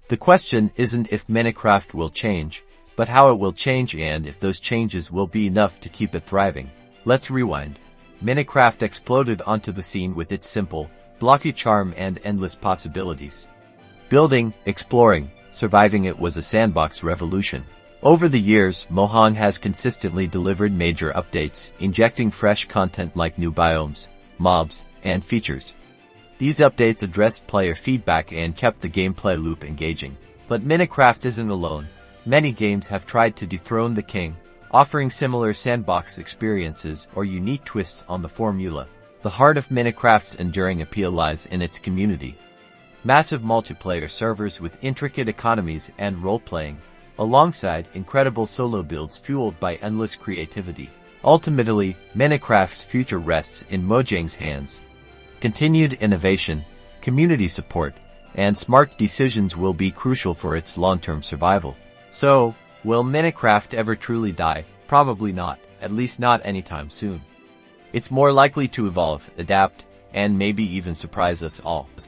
The question isn't if Minecraft will change, but how it will change and if those changes will be enough to keep it thriving. Let's rewind. Minecraft exploded onto the scene with its simple, blocky charm and endless possibilities. Building, exploring, surviving it was a sandbox revolution. Over the years, Mojang has consistently delivered major updates, injecting fresh content like new biomes, mobs, and features. These updates addressed player feedback and kept the gameplay loop engaging. But Minecraft isn't alone. Many games have tried to dethrone the king, offering similar sandbox experiences or unique twists on the formula. The heart of Minecraft's enduring appeal lies in its community. Massive multiplayer servers with intricate economies and role-playing, alongside incredible solo builds fueled by endless creativity. Ultimately, Minecraft's future rests in Mojang's hands. Continued innovation, community support, and smart decisions will be crucial for its long-term survival. So, will Minecraft ever truly die? Probably not, at least not anytime soon. It's more likely to evolve, adapt, and maybe even surprise us all.